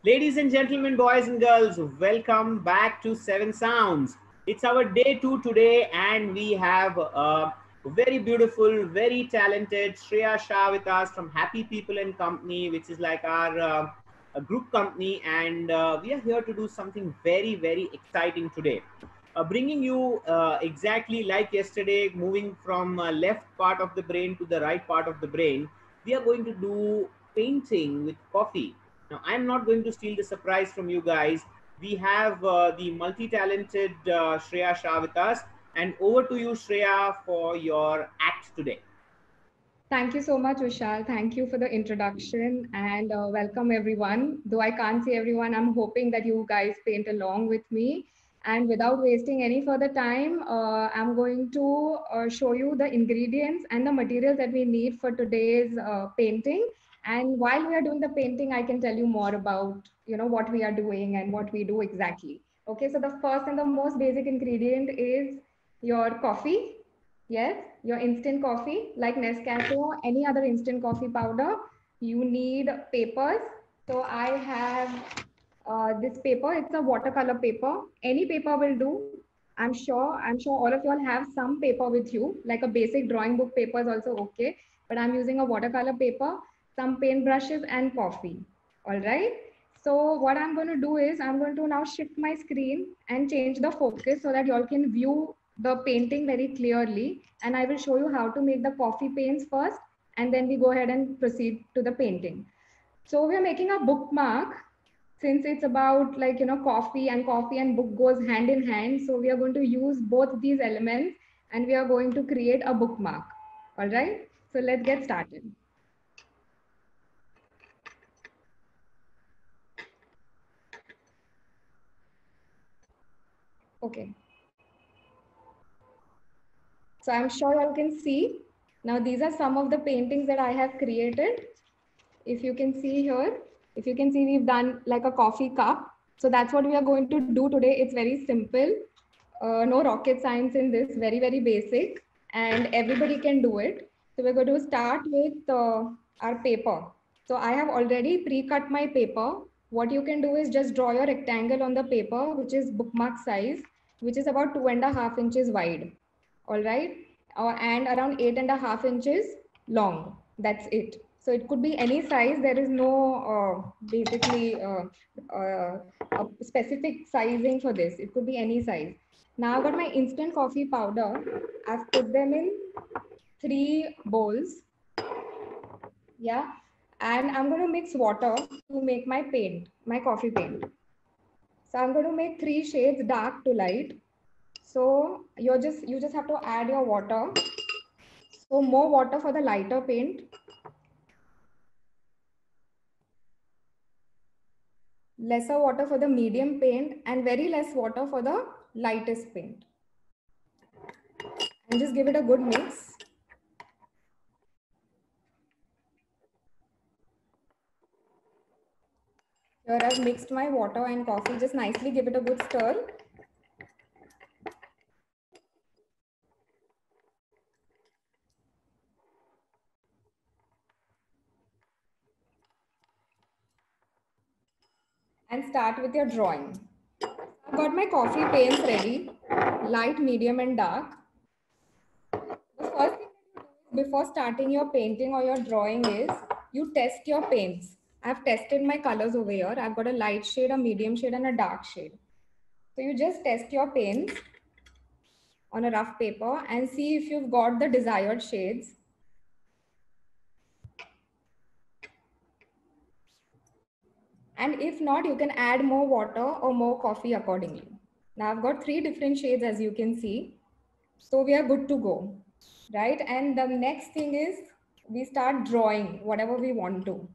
Ladies and gentlemen, boys and girls, welcome back to Seven Sounds. It's our day two today, and we have a very beautiful, very talented Shreya Shah with us from Happy People and Company, which is like our a group company, and we are here to do something very, very exciting today. Bringing you exactly like yesterday, moving from left part of the brain to the right part of the brain, we are going to do painting with coffee. Now, I'm not going to steal the surprise from you guys. We have the multi-talented Shreya Shah with us, and over to you, Shreya, for your act today. Thank you so much, Vishal. Thank you for the introduction and welcome everyone. Though I can't see everyone, I'm hoping that you guys paint along with me. And without wasting any further time, I'm going to show you the ingredients and the materials that we need for today's painting. And while we are doing the painting, I can tell you more about what we are doing and what we do exactly. Okay, so the first and the most basic ingredient is your coffee. Yes, your instant coffee like Nescafe or any other instant coffee powder. You need papers. So I have this paper. It's a watercolor paper. Any paper will do. I'm sure all of you all have some paper with you, like a basic drawing book paper is also okay. But I'm using a watercolor paper, some paint brushes, and coffee. All right. So what I'm going to do is I'm going to now shift my screen and change the focus so that you all can view the painting very clearly. And I will show you how to make the coffee paints first, and then we go ahead and proceed to the painting. So we are making a bookmark since it's about coffee and book goes hand in hand. So we are going to use both these elements and we are going to create a bookmark. All right. So let's get started. Okay. So I'm sure you all can see. Now these are some of the paintings that I have created. If you can see here, if you can see, we've done like a coffee cup. So that's what we are going to do today. It's very simple. No rocket science in this, very, very basic. And everybody can do it. So we're going to start with our paper. So I have already pre-cut my paper. What you can do is just draw your rectangle on the paper, which is bookmark size, which is about 2.5 inches wide. All right. And around 8.5 inches long. That's it. So it could be any size. There is no a specific sizing for this. It could be any size. Now I've got my instant coffee powder. I've put them in 3 bowls. Yeah. And I'm going to mix water to make my paint, my coffee paint. So I'm going to make 3 shades dark to light. So you just have to add your water. So more water for the lighter paint. Lesser water for the medium paint and very less water for the lightest paint. And just give it a good mix. Here I've mixed my water and coffee. Just nicely give it a good stir. And start with your drawing. I've got my coffee paints ready, light, medium, and dark. The first thing that you do before starting your painting or your drawing is you test your paints. I've tested my colors over here. I've got a light shade, a medium shade, and a dark shade. So you just test your paints on a rough paper and see if you've got the desired shades. And if not, you can add more water or more coffee accordingly. Now I've got 3 different shades as you can see. So we are good to go, right? And the next thing is we start drawing whatever we want to.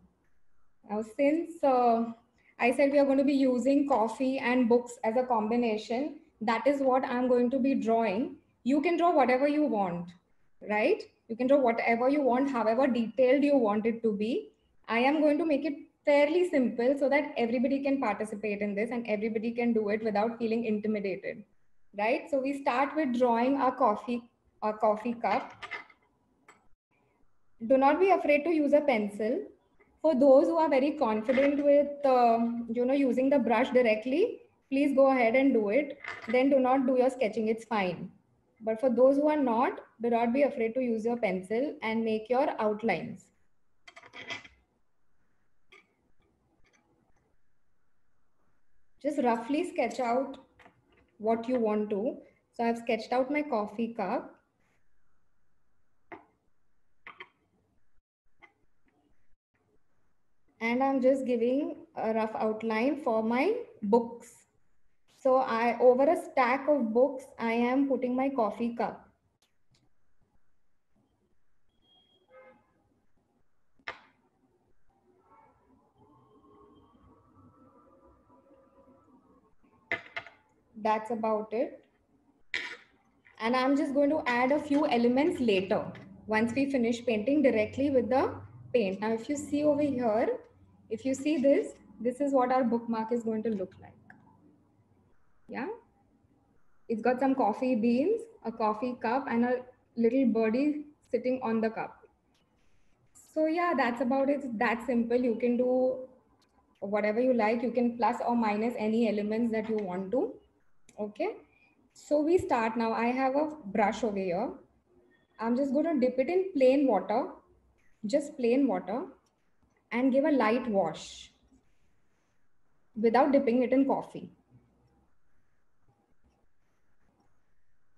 Now, since I said we are going to be using coffee and books as a combination, that is what I'm going to be drawing. You can draw whatever you want, right? You can draw whatever you want, however detailed you want it to be. I am going to make it fairly simple so that everybody can participate in this and everybody can do it without feeling intimidated, right? So we start with drawing a coffee cup. Do not be afraid to use a pencil. For those who are very confident with, using the brush directly, please go ahead and do it. Then do not do your sketching, it's fine. But for those who are not, do not be afraid to use your pencil and make your outlines. Just roughly sketch out what you want to. So I've sketched out my coffee cup. And I'm just giving a rough outline for my books. So over a stack of books, I am putting my coffee cup. That's about it. And I'm just going to add a few elements later once we finish painting directly with the paint. Now, if you see over here, if you see this is what our bookmark is going to look like. Yeah. It's got some coffee beans, a coffee cup, and a little birdie sitting on the cup. So yeah, that's about it. It's that simple. You can do whatever you like. You can plus or minus any elements that you want to. Okay. So we start now. I have a brush over here. I'm just going to dip it in plain water, just plain water, and give a light wash without dipping it in coffee.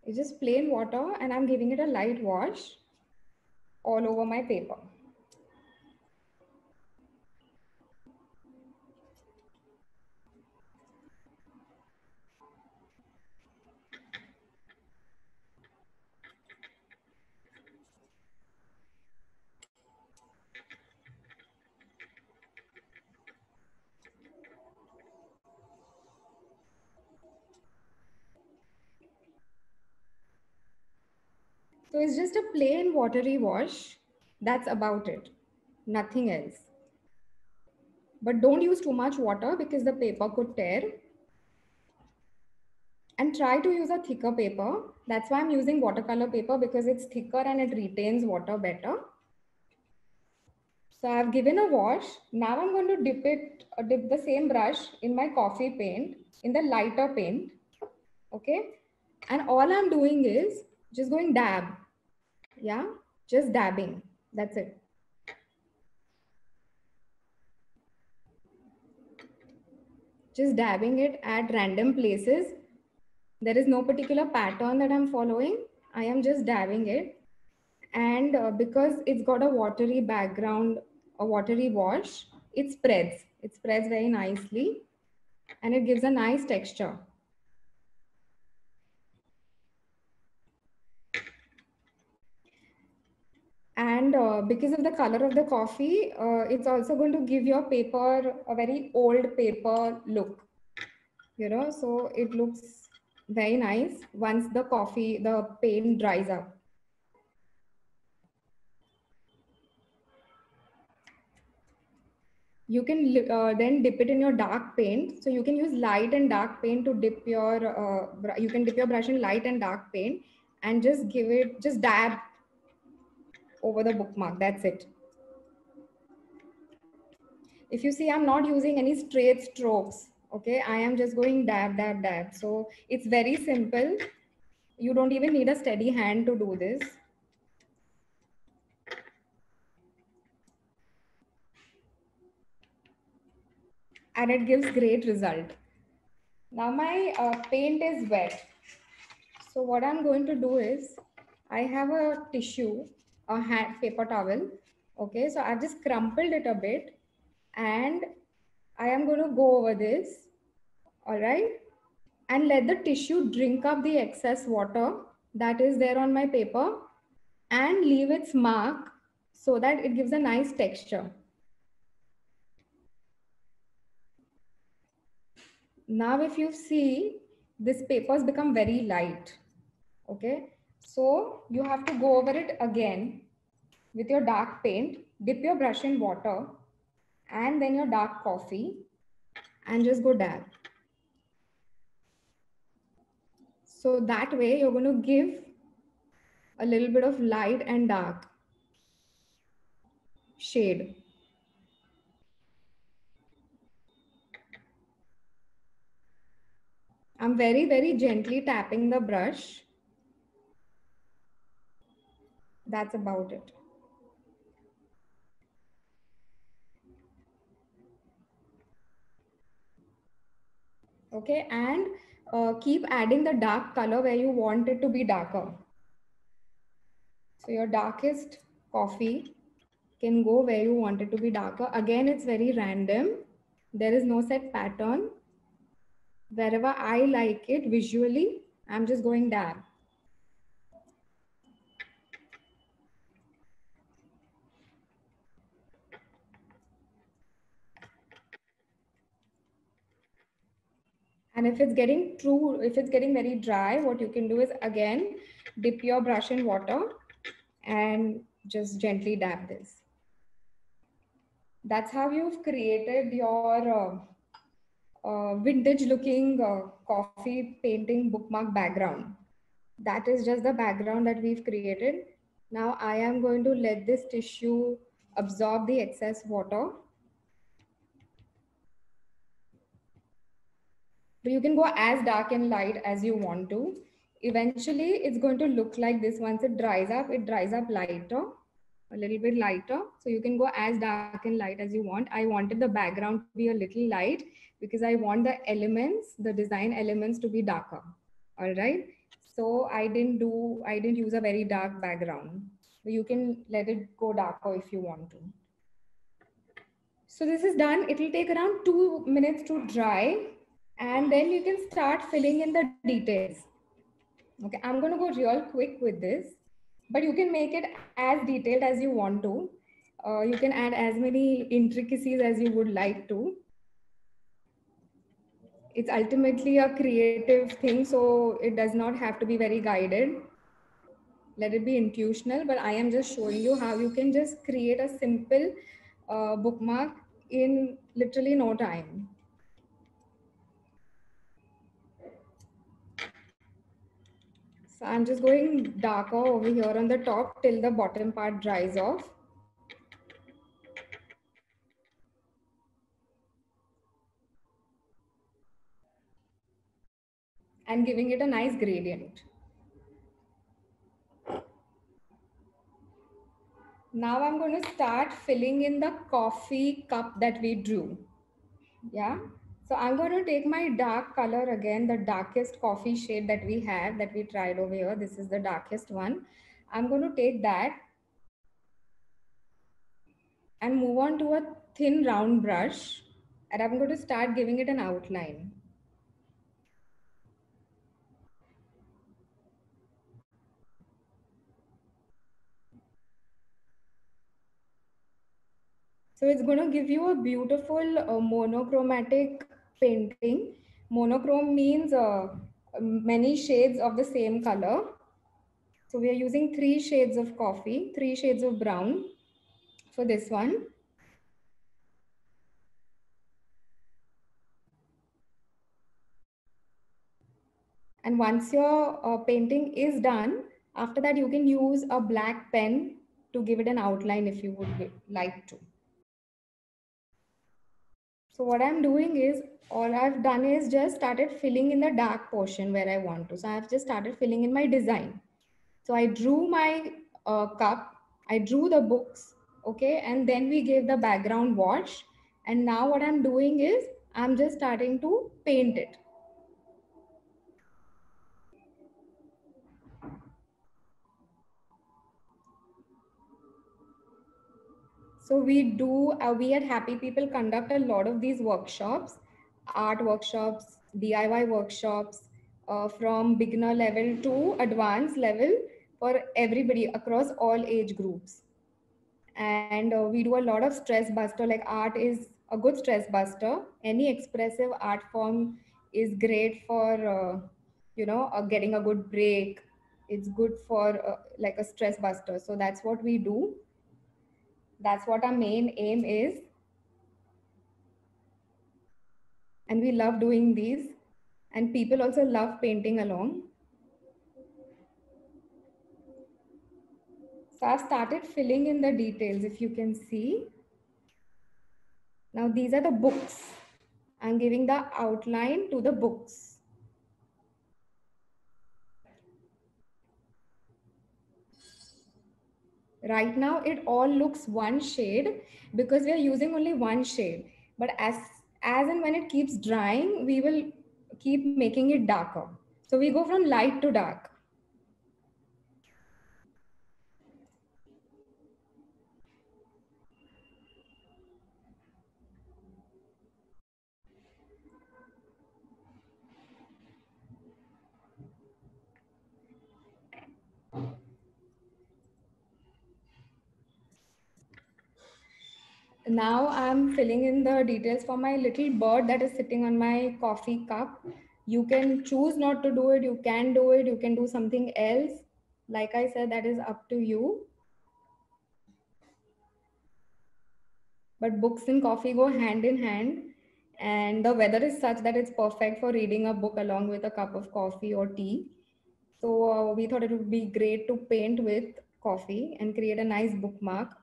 It's just plain water and I'm giving it a light wash all over my paper. So it's just a plain watery wash. That's about it. Nothing else. But don't use too much water because the paper could tear. And try to use a thicker paper. That's why I'm using watercolor paper, because it's thicker and it retains water better. So I've given a wash. Now I'm going to dip the same brush in my coffee paint, in the lighter paint. Okay. And all I'm doing is just going dab. Yeah. Just dabbing. That's it. Just dabbing it at random places. There is no particular pattern that I'm following. I am just dabbing it. And because it's got a watery background, a watery wash, it spreads very nicely and it gives a nice texture. And because of the color of the coffee, it's also going to give your paper a very old paper look, so it looks very nice once the paint dries up. You can then dip it in your dark paint. So you can use light and dark paint to dip you can dip your brush in light and dark paint and just dab over the bookmark. That's it. If you see, I'm not using any straight strokes. Okay, I am just going dab, dab, dab. So it's very simple. You don't even need a steady hand to do this. And it gives great result. Now my paint is wet. So what I'm going to do is, I have a tissue, paper towel. Okay, so I've just crumpled it a bit and I am going to go over this. All right. And let the tissue drink up the excess water that is there on my paper and leave its mark so that it gives a nice texture. Now, if you see, this paper has become very light. Okay, so you have to go over it again with your dark paint, dip your brush in water and then your dark coffee and just go dab. So that way you're going to give a little bit of light and dark shade. I'm very, very gently tapping the brush. That's about it. Okay, and keep adding the dark color where you want it to be darker. So your darkest coffee can go where you want it to be darker. Again, it's very random. There is no set pattern. Wherever I like it visually, I'm just going dab. And if it's getting if it's getting very dry, what you can do is again, dip your brush in water and just gently dab this. That's how you've created your vintage looking coffee painting bookmark background. That is just the background that we've created. Now I am going to let this tissue absorb the excess water. But you can go as dark and light as you want to. Eventually, it's going to look like this. Once it dries up lighter, a little bit lighter. So you can go as dark and light as you want. I wanted the background to be a little light because I want the elements, the design elements to be darker. All right. So I didn't use a very dark background. You can let it go darker if you want to. So this is done. It will take around 2 minutes to dry. And then you can start filling in the details. Okay, I'm going to go real quick with this, but you can make it as detailed as you want to. You can add as many intricacies as you would like to. It's ultimately a creative thing, so it does not have to be very guided. Let it be intuitional, but I am just showing you how you can just create a simple bookmark in literally no time. So I'm just going darker over here on the top till the bottom part dries off. And giving it a nice gradient. Now I'm going to start filling in the coffee cup that we drew. Yeah. So I'm going to take my dark color again, the darkest coffee shade that we have, that we tried over here. This is the darkest one. I'm going to take that and move on to a thin round brush. And I'm going to start giving it an outline. So it's going to give you a beautiful monochromatic painting. Monochrome means many shades of the same color. So we are using 3 shades of coffee, 3 shades of brown for this one. And once your painting is done, after that you can use a black pen to give it an outline if you would like to. So what I'm doing is, all I've done is just started filling in the dark portion where I want to. So I've just started filling in my design. So I drew my cup, I drew the books, okay, and then we gave the background wash. And now what I'm doing is, I'm just starting to paint it. So we at Happy People conduct a lot of these workshops, art workshops, DIY workshops, from beginner level to advanced level for everybody across all age groups. And we do a lot of stress buster. Like, art is a good stress buster. Any expressive art form is great for, getting a good break. It's good for like a stress buster. So that's what we do. That's what our main aim is. And we love doing these. And people also love painting along. So I've started filling in the details, if you can see. Now these are the books. I'm giving the outline to the books. Right now, it all looks one shade because we are using only one shade. But as and when it keeps drying, we will keep making it darker. So we go from light to dark. Now I'm filling in the details for my little bird that is sitting on my coffee cup. You can choose not to do it, you can do it, you can do something else. Like I said, that is up to you. But books and coffee go hand in hand. And the weather is such that it's perfect for reading a book along with a cup of coffee or tea. So we thought it would be great to paint with coffee and create a nice bookmark.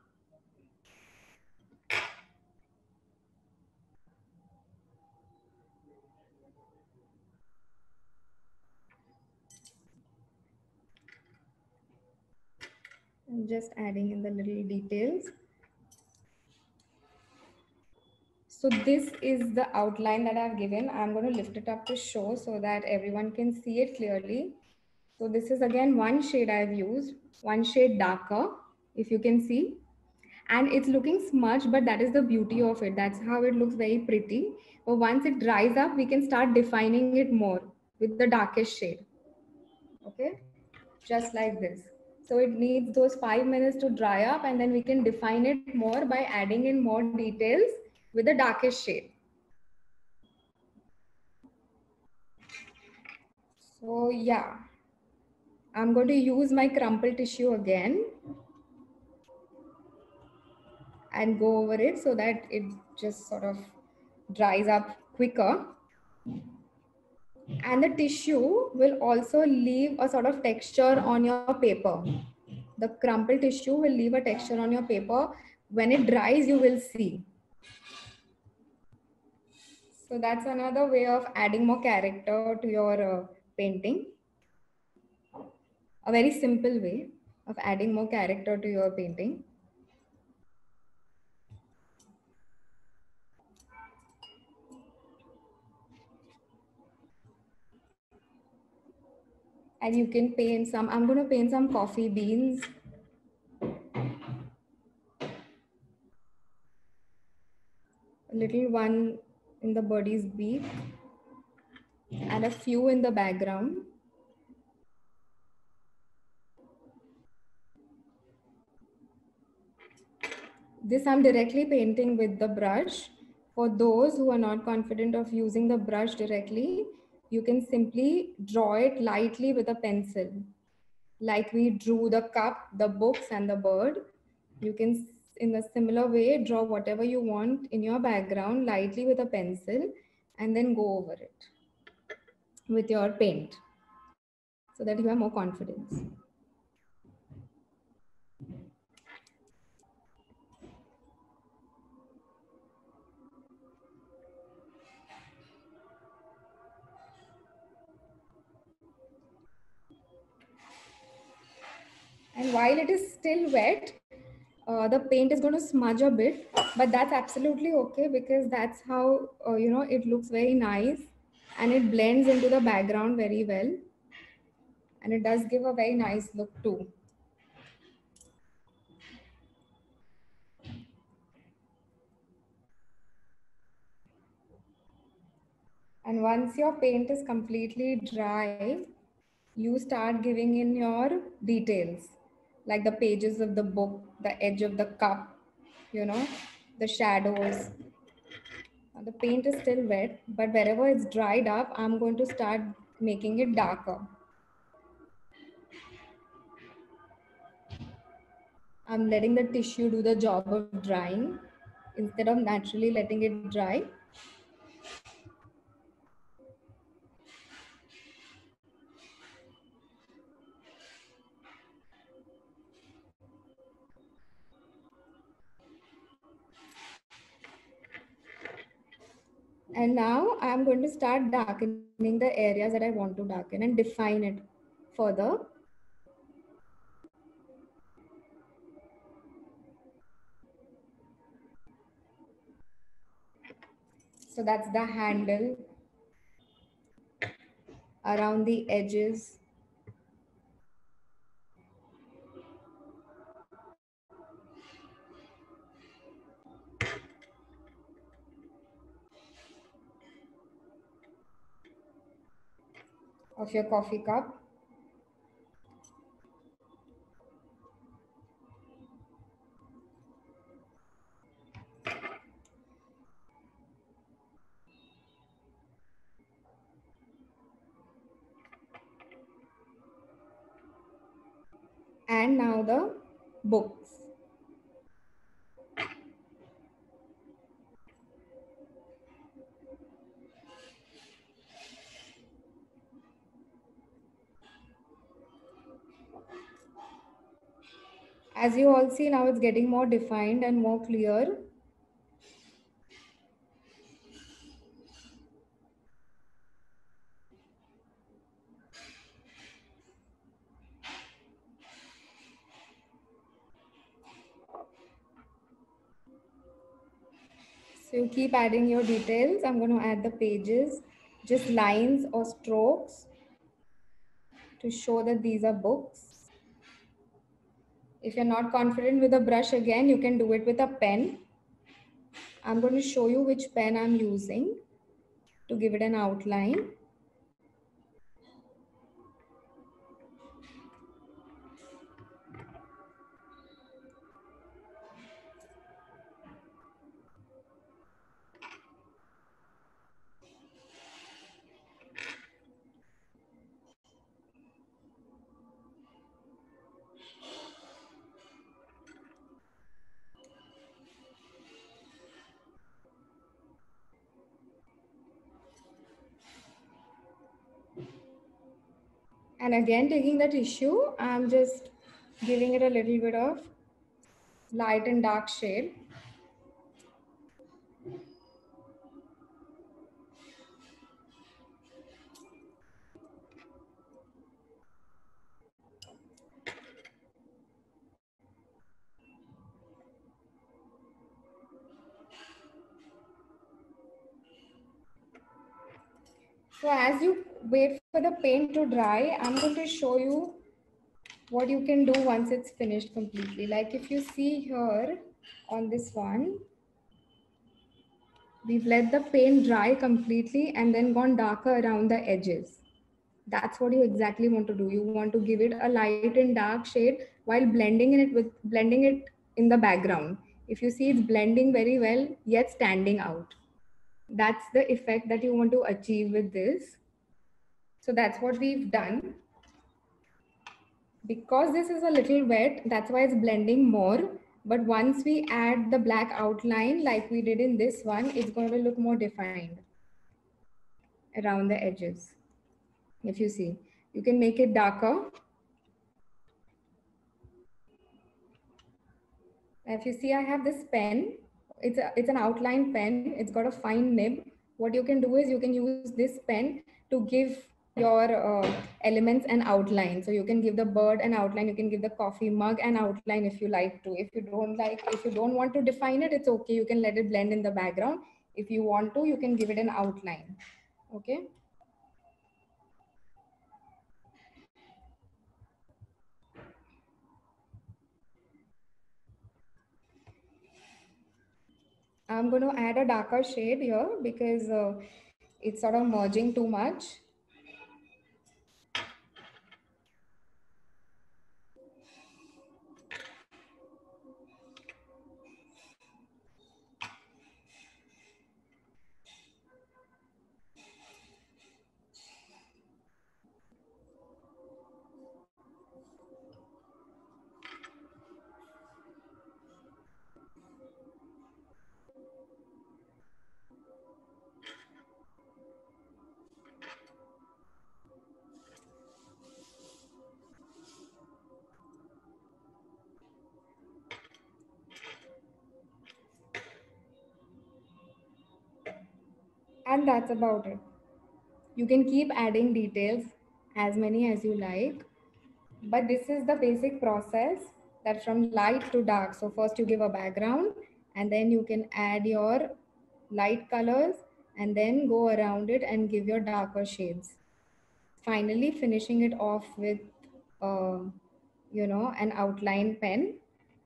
I'm just adding in the little details. So this is the outline that I've given. I'm going to lift it up to show so that everyone can see it clearly. So this is again one shade I've used, one shade darker, if you can see. And it's looking smudged, but that is the beauty of it. That's how it looks very pretty. But once it dries up, we can start defining it more with the darkest shade. Okay, just like this. So it needs those 5 minutes to dry up, and then we can define it more by adding in more details with the darkest shade. So yeah, I'm going to use my crumple tissue again and go over it so that it just sort of dries up quicker. And the tissue will also leave a sort of texture on your paper. The crumple tissue will leave a texture on your paper. When it dries, you will see. So that's another way of adding more character to your painting. A very simple way of adding more character to your painting. And you can paint some, I'm going to paint some coffee beans. A little one in the birdie's beak and a few in the background. This I'm directly painting with the brush. For those who are not confident of using the brush directly, you can simply draw it lightly with a pencil. Like we drew the cup, the books and the bird. You can, in a similar way, draw whatever you want in your background lightly with a pencil and then go over it with your paint so that you have more confidence. And while it is still wet, the paint is going to smudge a bit, but that's absolutely okay because that's how, it looks very nice and it blends into the background very well. And it does give a very nice look too. And once your paint is completely dry, you start giving in your details, like the pages of the book, the edge of the cup, the shadows. The paint is still wet, but wherever it's dried up, I'm going to start making it darker. I'm letting the tissue do the job of drying instead of naturally letting it dry. And now I'm going to start darkening the areas that I want to darken and define it further. So that's the handle, around the edges. Of your coffee cup. And now the books. As you all see, now it's getting more defined and more clear. So you keep adding your details. I'm going to add the pages, just lines or strokes to show that these are books. If you're not confident with a brush again, you can do it with a pen. I'm going to show you which pen I'm using to give it an outline. And again, taking the tissue, I'm just giving it a little bit of light and dark shade. So as you wait for the paint to dry, I'm going to show you what you can do once it's finished completely. Like if you see here on this one, we've let the paint dry completely and then gone darker around the edges. That's what you exactly want to do. You want to give it a light and dark shade while blending it in the background. If you see, it's blending very well yet standing out. That's the effect that you want to achieve with this. So that's what we've done. Because this is a little wet, that's why it's blending more. But once we add the black outline like we did in this one, it's going to look more defined around the edges. If you see, you can make it darker. If you see, I have this pen. It's an outline pen. It's got a fine nib. What you can do is you can use this pen to give your elements an outline. So you can give the bird an outline. You can give the coffee mug an outline if you like to. If you don't want to define it, it's okay. You can let it blend in the background. If you want to, you can give it an outline. Okay. I'm going to add a darker shade here because it's sort of merging too much. And that's about it. You can keep adding details, as many as you like, but this is the basic process, that from light to dark. So first you give a background and then you can add your light colors and then go around it and give your darker shades. Finally, finishing it off with, an outline pen.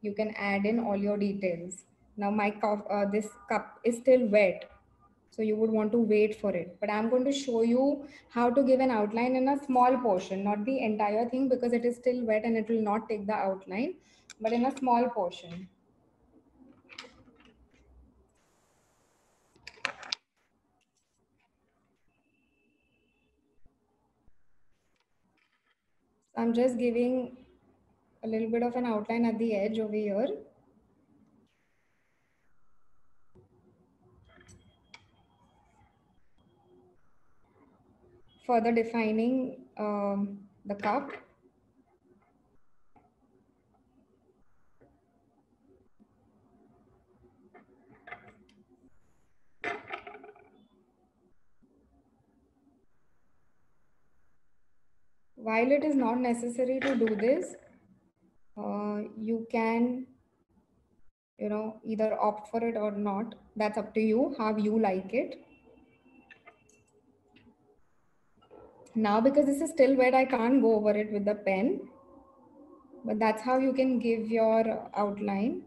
You can add in all your details. Now my cup, this cup is still wet, so you would want to wait for it. But I'm going to show you how to give an outline in a small portion, not the entire thing because it is still wet and it will not take the outline, but in a small portion. So I'm just giving a little bit of an outline at the edge over here. Further defining the cup. While it is not necessary to do this, you can, either opt for it or not. That's up to you, how you like it. Now, because this is still wet, I can't go over it with the pen, but that's how you can give your outline.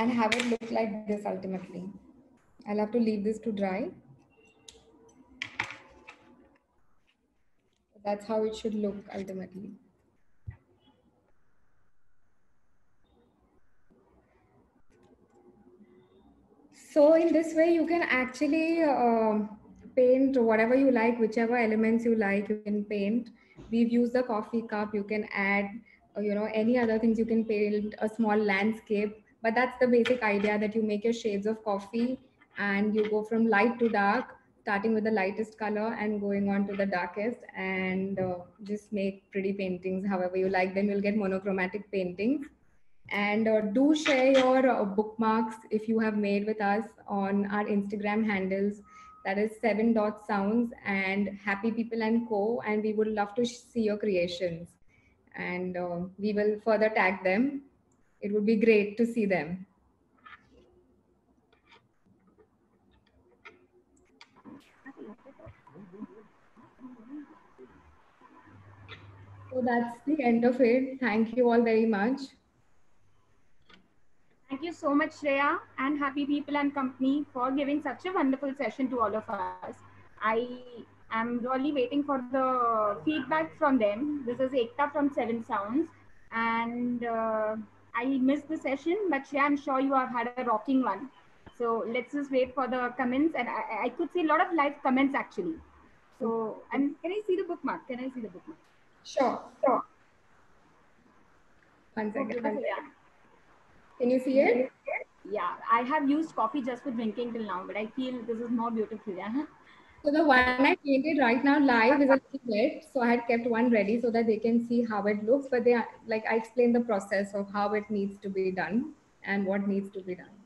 And have it look like this ultimately. I'll have to leave this to dry. That's how it should look ultimately. So in this way, you can actually paint whatever you like, whichever elements you like, you can paint. We've used the coffee cup. You can add, any other things. You can paint a small landscape. But that's the basic idea, that you make your shades of coffee and you go from light to dark, starting with the lightest color and going on to the darkest, and just make pretty paintings however you like. Then you'll get monochromatic paintings. And do share your bookmarks if you have made with us on our Instagram handles. That is 7 Sounds and Happy People and Co. And we would love to see your creations. And we will further tag them. It would be great to see them. So that's the end of it. Thank you all very much. Thank you so much, Shreya and Happy People and Company for giving such a wonderful session to all of us. I am really waiting for the feedback from them. This is Ekta from 7 Sounds, and I missed the session, but Shreya, I'm sure you have had a rocking one. So let's just wait for the comments, and I could see a lot of live comments actually. So, and can I see the bookmark? Can I see the bookmark? Sure. Sure. One second. Okay, yeah. Can you see it? Yeah, I have used coffee just for drinking till now, but I feel this is more beautiful. Yeah. So the one I painted right now live is a little wet, so I had kept one ready so that they can see how it looks. But they like I explained the process of how it needs to be done and what needs to be done.